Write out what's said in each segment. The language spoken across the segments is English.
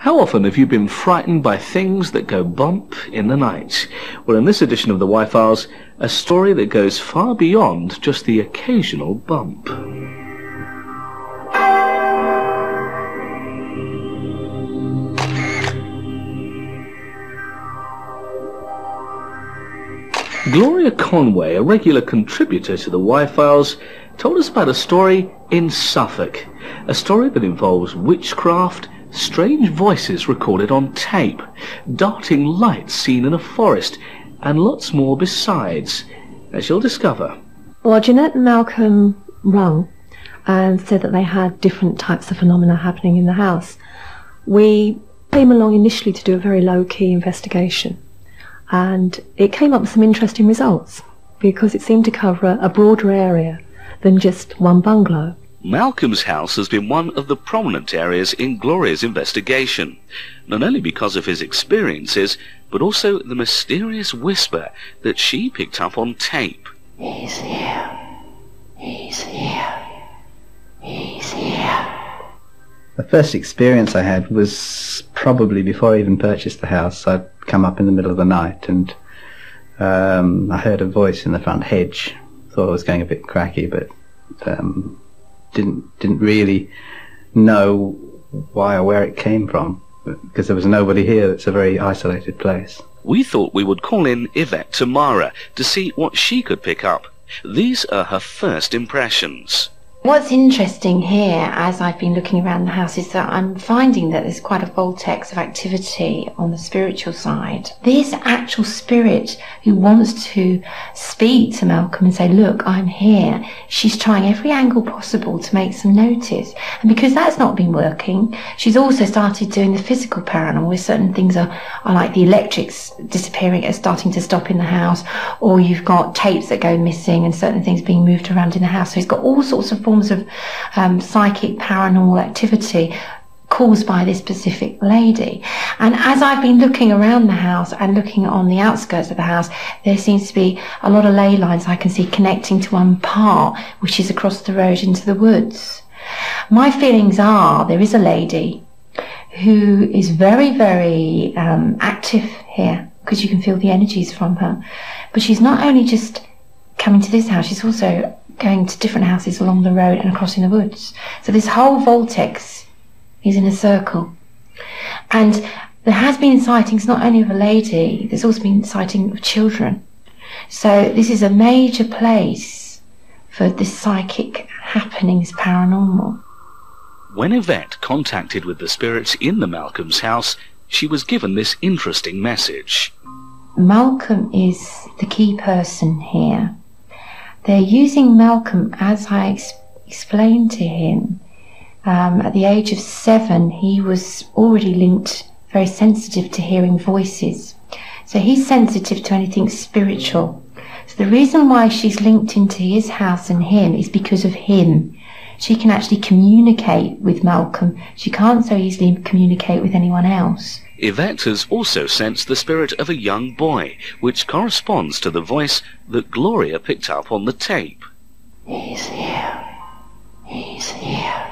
How often have you been frightened by things that go bump in the night? Well, in this edition of the Y-Files, a story that goes far beyond just the occasional bump. Gloria Conway, a regular contributor to the Y-Files, told us about a story in Suffolk. A story that involves witchcraft, strange voices recorded on tape, darting lights seen in a forest, and lots more besides, as you'll discover. Well, Jeanette and Malcolm rung and said that they had different types of phenomena happening in the house. We came along initially to do a very low-key investigation, and it came up with some interesting results because it seemed to cover a broader area than just one bungalow. Malcolm's house has been one of the prominent areas in Gloria's investigation, not only because of his experiences, but also the mysterious whisper that she picked up on tape. He's here. He's here. He's here. The first experience I had was probably before I even purchased the house. I'd come up in the middle of the night and I heard a voice in the front hedge. Thought I was going a bit cracky, but didn't really know why or where it came from, because there was nobody here. It's a very isolated place. We thought we would call in Yvette Tamara to see what she could pick up. These are her first impressions. What's interesting here, as I've been looking around the house, is that I'm finding that there's quite a vortex of activity on the spiritual side. This actual spirit who wants to speak to Malcolm and say, look, I'm here, she's trying every angle possible to make some notice. And because that's not been working, she's also started doing the physical paranormal, where certain things are like the electrics disappearing and starting to stop in the house, or you've got tapes that go missing and certain things being moved around in the house. So he's got all sorts of forms of psychic paranormal activity caused by this specific lady. And as I've been looking around the house and looking on the outskirts of the house, there seems to be a lot of ley lines I can see connecting to one part, which is across the road into the woods. My feelings are there is a lady who is very, very active here, because you can feel the energies from her. But she's not only just coming to this house, she's also going to different houses along the road and across in the woods. So this whole vortex is in a circle. And there has been sightings not only of a lady, there's also been sighting of children. So this is a major place for this psychic happenings paranormal. When Yvette contacted with the spirits in the Malcolm's house, she was given this interesting message. Malcolm is the key person here. They're using Malcolm, as I explained to him. At the age of 7, he was already linked, very sensitive to hearing voices. So he's sensitive to anything spiritual. So the reason why she's linked into his house and him is because of him. She can actually communicate with Malcolm. She can't so easily communicate with anyone else. Yvette has also sensed the spirit of a young boy, which corresponds to the voice that Gloria picked up on the tape. He's here. He's here.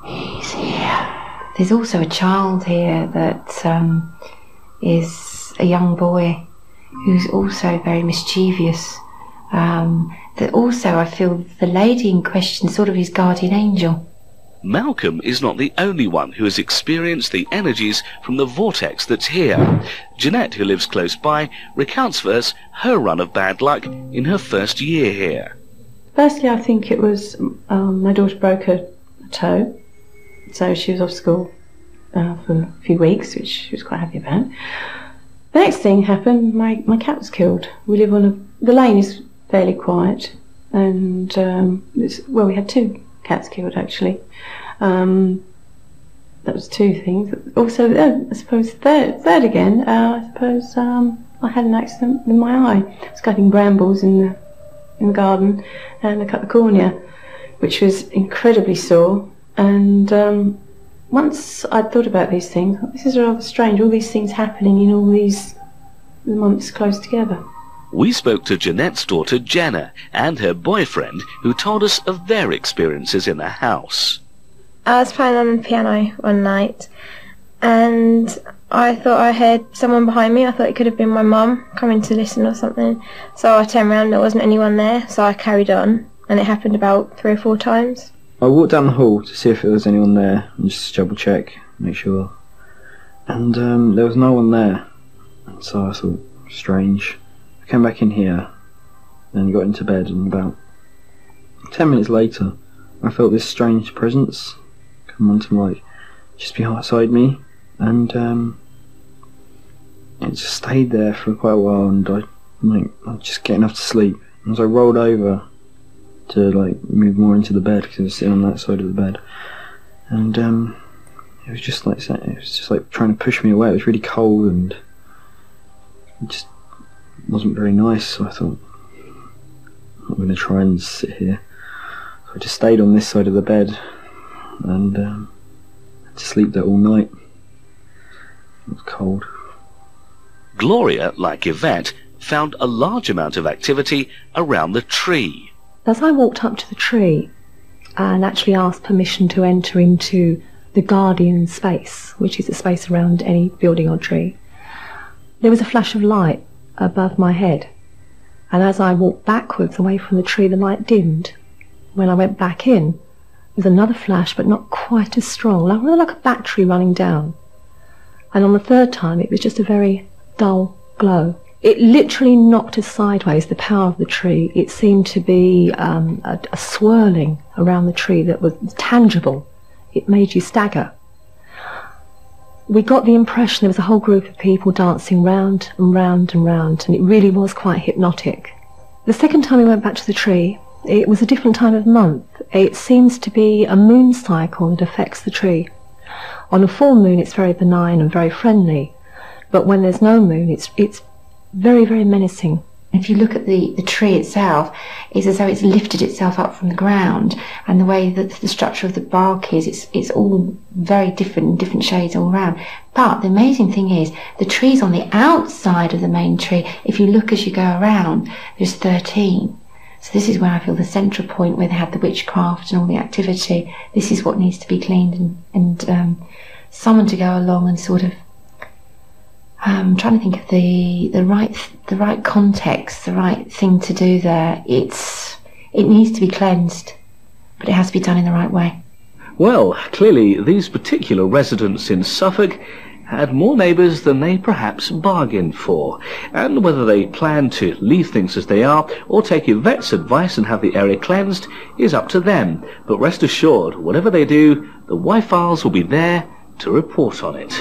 He's here. There's also a child here that is a young boy who's also very mischievous. That also, I feel, the lady in question is sort of his guardian angel. Malcolm is not the only one who has experienced the energies from the vortex that's here. Jeanette, who lives close by, recounts for us her run of bad luck in her first year here. Firstly, I think it was my daughter broke her toe, so she was off school for a few weeks, which she was quite happy about. The next thing happened, my cat was killed. We live on the lane is fairly quiet, and we had 2 cats killed actually. That was 2 things. Also, I suppose third again. I suppose I had an accident with my eye. I was cutting brambles in the garden, and I cut the cornea, which was incredibly sore. And once I'd thought about these things, this is rather strange. All these things happening in all these months close together. We spoke to Jeanette's daughter Jenna and her boyfriend, who told us of their experiences in the house. I was playing on the piano one night and I thought I heard someone behind me. I thought it could have been my mum coming to listen or something. So I turned around, there wasn't anyone there, so I carried on, and it happened about 3 or 4 times. I walked down the hall to see if there was anyone there, and just double check, make sure. And there was no one there, and so I thought, strange. I came back in here, and got into bed, and about 10 minutes later, I felt this strange presence come onto like just beside me, and it just stayed there for quite a while, and I was just getting off to sleep. And as I rolled over to like move more into the bed, because I was sitting on that side of the bed, and it was just like trying to push me away. It was really cold, and it just wasn't very nice. So I thought, I'm going to try and sit here. So I just stayed on this side of the bed, and had to sleep there all night. It was cold. Gloria, like Yvette, found a large amount of activity around the tree. As I walked up to the tree and actually asked permission to enter into the guardian space, which is the space around any building or tree, there was a flash of light above my head. And as I walked backwards away from the tree, the light dimmed. When I went back in, there was another flash, but not quite as strong, like a battery running down. And on the third time, it was just a very dull glow. It literally knocked us sideways, the power of the tree. It seemed to be a swirling around the tree that was tangible. It made you stagger. We got the impression there was a whole group of people dancing round and round and round, and it really was quite hypnotic. The second time we went back to the tree, it was a different time of month. It seems to be a moon cycle that affects the tree. On a full moon, it's very benign and very friendly, but when there's no moon, it's very, very menacing. If you look at the tree itself, it's as though it's lifted itself up from the ground, and the way that the structure of the bark is, it's all very different shades all around. But the amazing thing is, the trees on the outside of the main tree, if you look as you go around, there's 13. So this is where I feel the central point, where they had the witchcraft and all the activity. This is what needs to be cleaned and someone to go along and sort of I'm trying to think of the right context, the right thing to do there. It needs to be cleansed, but it has to be done in the right way. Well, clearly these particular residents in Suffolk had more neighbours than they perhaps bargained for, and whether they plan to leave things as they are or take Yvette's advice and have the area cleansed is up to them. But rest assured, whatever they do, the Y-Files will be there to report on it.